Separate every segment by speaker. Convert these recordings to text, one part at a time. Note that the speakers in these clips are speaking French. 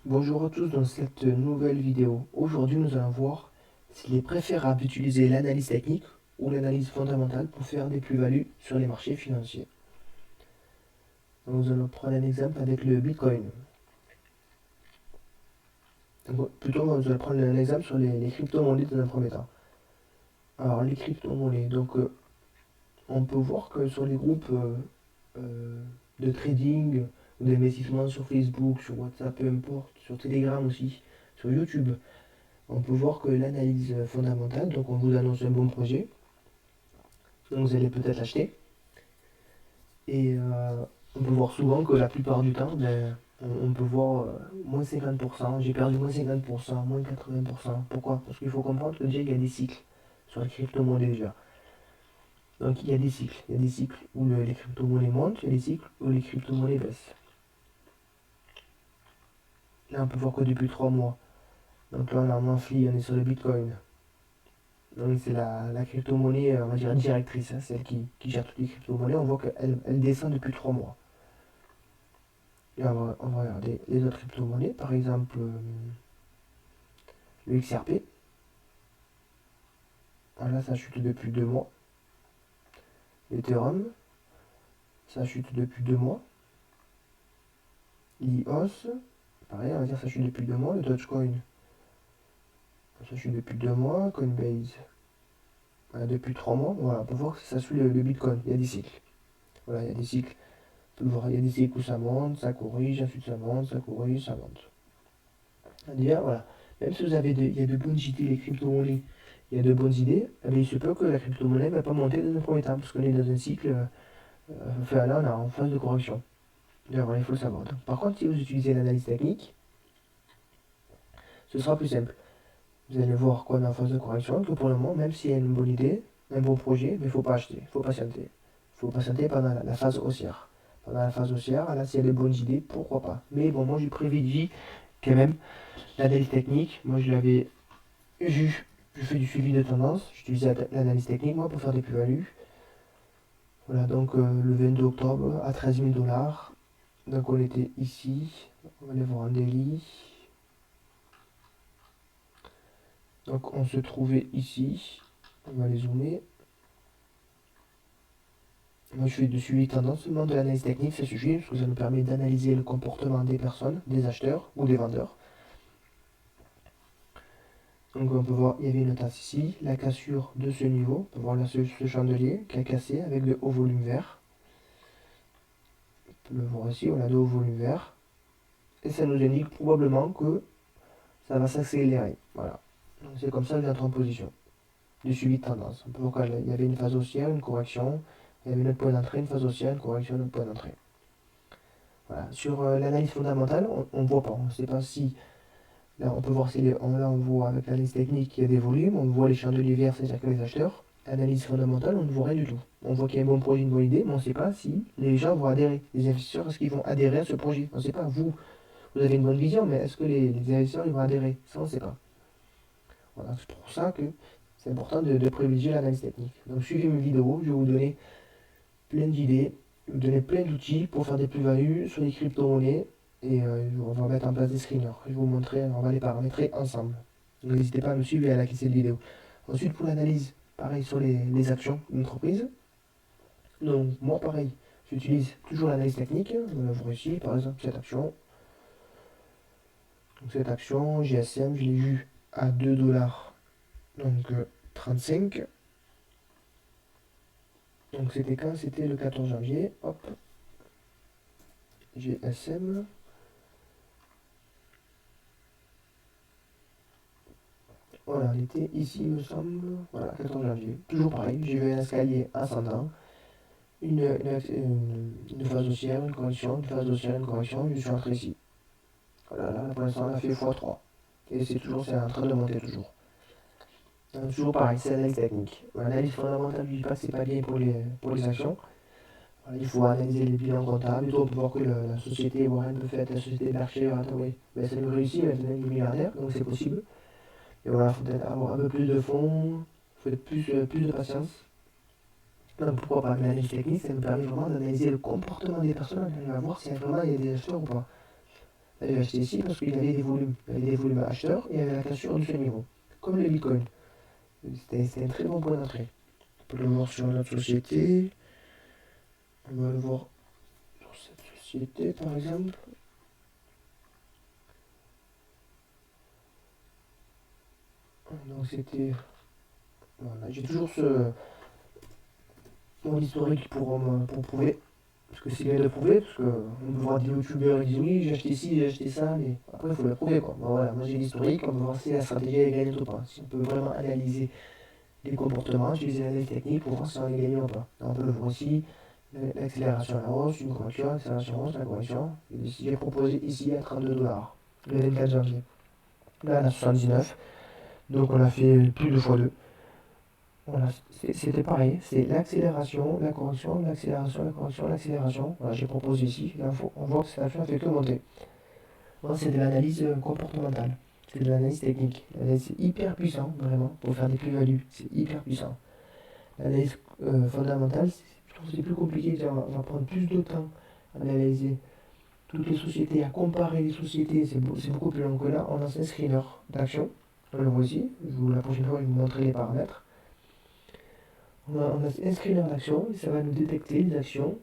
Speaker 1: Bonjour à tous dans cette nouvelle vidéo. Aujourd'hui, nous allons voir s'il est préférable d'utiliser l'analyse technique ou l'analyse fondamentale pour faire des plus-values sur les marchés financiers. Donc, nous allons prendre un exemple avec le Bitcoin. Plutôt, nous allons prendre un exemple sur les crypto-monnaies dans un premier temps. Alors, les crypto-monnaies, on peut voir que sur les groupes de trading ou d'investissement sur Facebook, sur WhatsApp, peu importe, sur Telegram aussi, sur YouTube, on peut voir que l'analyse fondamentale, donc on vous annonce un bon projet, donc vous allez peut-être l'acheter, et on peut voir souvent que la plupart du temps, on peut voir moins 50%, j'ai perdu moins 50%, moins 80%. Pourquoi? Parce qu'il faut comprendre que déjà il y a des cycles sur les crypto-monnaies déjà. Donc il y a des cycles. Il y a des cycles où les crypto-monnaies montent, il y a des cycles où les crypto-monnaies baissent. Là on peut voir que depuis 3 mois. Donc là on a un monthly, on est sur le Bitcoin. Donc c'est la crypto-monnaie, on va dire directrice, hein, celle qui gère toutes les crypto-monnaies. On voit qu'elle descend depuis 3 mois. Et on va regarder les autres crypto-monnaies, par exemple le XRP. Voilà, ça chute depuis 2 mois. L'Ethereum, ça chute depuis 2 mois. L'IOS, pareil, on va dire ça chute depuis 2 mois. Le Dogecoin, ça chute depuis 2 mois. Coinbase, voilà, depuis 3 mois. Voilà, on peut voir que ça suit le Bitcoin. Il y a des cycles. Voilà, il y a des cycles. On peut voir, il y a des cycles où ça monte, ça corrige, ensuite ça monte, ça corrige, ça monte. Déjà, voilà. Même si il y a de bonnes idées, les crypto-monnaies, il y a de bonnes idées, mais il se peut que la crypto-monnaie ne va pas monter dans un premier temps, parce qu'on est dans un cycle, enfin là on est en phase de correction. D'ailleurs, il faut le savoir. Donc, par contre, si vous utilisez l'analyse technique, ce sera plus simple. Vous allez voir qu'on est en phase de correction, que pour le moment, même s'il y a une bonne idée, un bon projet, mais il ne faut pas acheter, il faut patienter. Il faut patienter pendant la phase haussière. Pendant la phase haussière, là, s'il y a des bonnes idées, pourquoi pas. Mais bon, moi, je privilégie quand même l'analyse technique. Moi, je l'avais vu, je fais du suivi de tendance, j'utilisais l'analyse technique, moi, pour faire des plus-values. Voilà, donc le 22 octobre, à 13 000 dollars. Donc, on était ici. On va aller voir un daily. Donc on se trouvait ici. On va les zoomer. Moi je fais du suivi tendance seulement de l'analyse technique, ça suffit, parce que ça nous permet d'analyser le comportement des personnes, des acheteurs ou des vendeurs. Donc on peut voir, il y avait une tasse ici, la cassure de ce niveau. On peut voir là ce chandelier qui a cassé avec de hauts volumes verts. On peut le voir ici, on a de hauts volumes verts. Et ça nous indique probablement que ça va s'accélérer. Voilà. Donc c'est comme ça que j'entre en position. Du suivi de tendance. On peut voir qu'il y avait une phase haussière, une correction. Il y avait notre point d'entrée, une phase haussière, une correction, notre point d'entrée. Voilà. Sur l'analyse fondamentale, on ne voit pas. On ne sait pas si. Là, on peut voir si là, on voit avec l'analyse technique qu'il y a des volumes. On voit les chandeliers verts, c'est-à-dire que les acheteurs. Analyse fondamentale, on ne voit rien du tout. On voit qu'il y a un bon projet, une bonne idée, mais on ne sait pas si les gens vont adhérer. Les investisseurs, est-ce qu'ils vont adhérer à ce projet? On ne sait pas. Vous avez une bonne vision, mais est-ce que les investisseurs ils vont adhérer? Ça, on ne sait pas. Voilà, c'est pour ça que c'est important de privilégier l'analyse technique. Donc, suivez mes vidéos, je vais vous donner plein d'idées, vous donner plein d'outils pour faire des plus-values sur les crypto-monnaies. Et on va mettre en place des screeners. Je vais vous montrer, on va les paramétrer ensemble. Donc n'hésitez pas à me suivre et à liker cette vidéo. Ensuite, pour l'analyse, pareil sur les actions d'entreprise. Donc moi, pareil, j'utilise toujours l'analyse technique. On la voit ici, par exemple, cette action. Donc cette action, GSM, je l'ai vue à 2 dollars. Donc 35. Donc c'était quand? C'était le 14 janvier. Hop. GSM. Voilà, on était ici, il me semble. Voilà, 14 janvier. Toujours pareil, j'ai vu un escalier ascendant. Une phase haussière, une correction, une phase haussière, une correction. Je suis entré ici. Voilà, là, pour l'instant, on a fait x3. Et c'est en train de monter toujours. Donc, toujours pareil, c'est l'analyse technique. L'analyse fondamentale, je ne dis pas que c'est pas bien pour les actions. Voilà, il faut analyser les bilans comptables. Et tout, on peut voir que la société Warren Buffett, la société Berkshire Hathaway, ben, ça nous réussit, maintenant il est milliardaire, donc c'est possible. Et voilà, il faut peut-être avoir un peu plus de fonds, il faut plus de patience. Donc pourquoi pas l'analyse technique, ça nous permet vraiment d'analyser le comportement des personnes, on va voir si vraiment il y a des acheteurs ou pas. J'ai acheté ici parce qu'il y avait des volumes. Il y avait des volumes acheteurs et il y avait la cassure du semi-niveau. Comme le Bitcoin. C'était un très bon point d'entrée. On peut le voir sur notre société. On va le voir sur cette société par exemple. Donc c'était. Voilà, j'ai toujours mon historique pour prouver. Parce que c'est bien de prouver, parce qu'on peut voir des youtubeurs qui disent oui, j'ai acheté ci, j'ai acheté ça, mais après il faut le prouver quoi. Bon, voilà, moi j'ai l'historique, on peut voir si la stratégie elle est gagnante ou pas. Si on peut vraiment analyser les comportements, utiliser l'analyse technique pour voir si on est gagnant ou pas. On peut le voir aussi, l'accélération à la hausse, une correction, l'accélération à la hausse, la correction. J'ai proposé ici à 32 $, le 24 janvier. Là on a 79, donc on a fait plus de fois 2. Voilà, c'était pareil, c'est l'accélération, la correction, l'accélération, la correction, l'accélération. Voilà, j'ai proposé ici, là, on voit que cette action ne fait que monter. Moi, c'est de l'analyse comportementale, c'est de l'analyse technique. C'est hyper puissant, vraiment, pour faire des plus-values, c'est hyper puissant. L'analyse fondamentale, je trouve que c'est plus compliqué, on va prendre plus de temps à analyser toutes les sociétés, à comparer les sociétés, c'est beaucoup plus long que là. On lance un screener d'action, on le voit ici, la prochaine fois, je vais vous montrer les paramètres. On a un screener d'action et ça va nous détecter les actions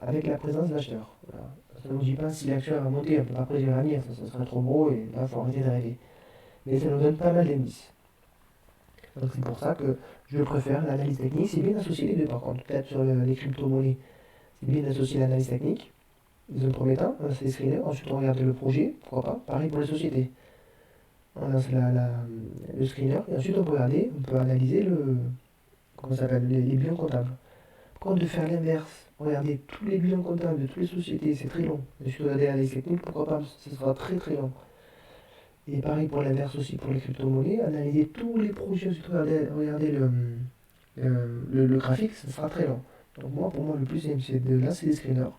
Speaker 1: avec la présence de l'acheteur. Voilà. Ça ne nous dit pas si l'action va monter, on ne peut pas prédire l'avenir, ça serait trop gros et là il faut arrêter de rêver. Mais ça nous donne pas mal d'indices. Donc c'est pour ça que je préfère l'analyse technique. C'est bien d'associer les deux par contre. Peut-être sur les crypto-monnaies, c'est bien d'associer l'analyse technique. Dans un premier temps, on lance les screeners, ensuite on regarde le projet, pourquoi pas. Pareil pour les sociétés. On lance le screener et ensuite on peut regarder, on peut analyser comment ça s'appelle, les bilans comptables. Quand de faire l'inverse, regarder tous les bilans comptables de toutes les sociétés, c'est très long. Et si vous regardez l'analyse technique, pourquoi pas, ça sera très très long. Et pareil pour l'inverse aussi pour les crypto-monnaies, analyser tous les projets, ensuite regarder le graphique, ça sera très long. Donc moi, pour moi, le plus simple, c'est de lancer des screeners.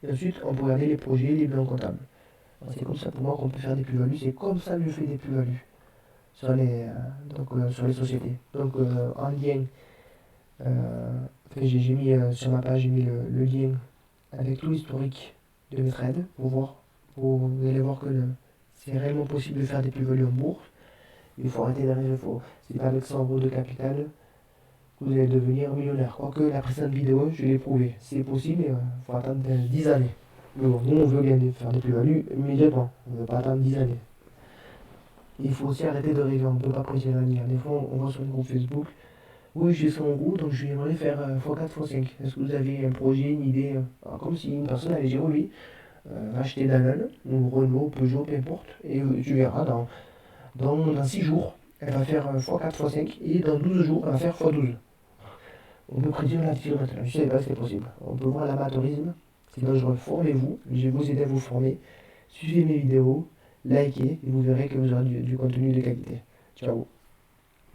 Speaker 1: Et ensuite, on peut regarder les projets, les bilans comptables. C'est comme ça pour moi qu'on peut faire des plus-values, c'est comme ça que je fais des plus-values sur les sociétés. Donc en lien, j'ai mis sur ma page, j'ai mis le lien avec tout l'historique de mes trades pour voir. Vous allez voir que c'est réellement possible de faire des plus-values en bourse. Il faut arrêter de rêver faux. C'est pas avec 100 € de capital que vous allez devenir millionnaire. Quoique la précédente vidéo, je l'ai prouvé. C'est possible, mais il faut attendre 10 années. Mais bon, nous on veut faire des plus-values immédiatement. On ne veut pas attendre 10 années. Il faut aussi arrêter de rêver, on ne peut pas prédire l'avenir. Des fois, on voit sur le groupe Facebook, oui, j'ai 100 € donc je vais faire x4, x5. Est-ce que vous avez un projet, une idée comme si une personne allait dire oui, acheter Danone, ou Renault, Peugeot, peu importe, et tu verras, dans 6 jours, elle va faire x4, x5, et dans 12 jours, elle va faire x12. On peut prédire l'avenir maintenant, je ne savais pas si c'était possible. On peut voir l'amateurisme, c'est dangereux. Formez-vous, je vais vous aider à vous former. Suivez mes vidéos, likez, et vous verrez que vous aurez du contenu de qualité. Ciao.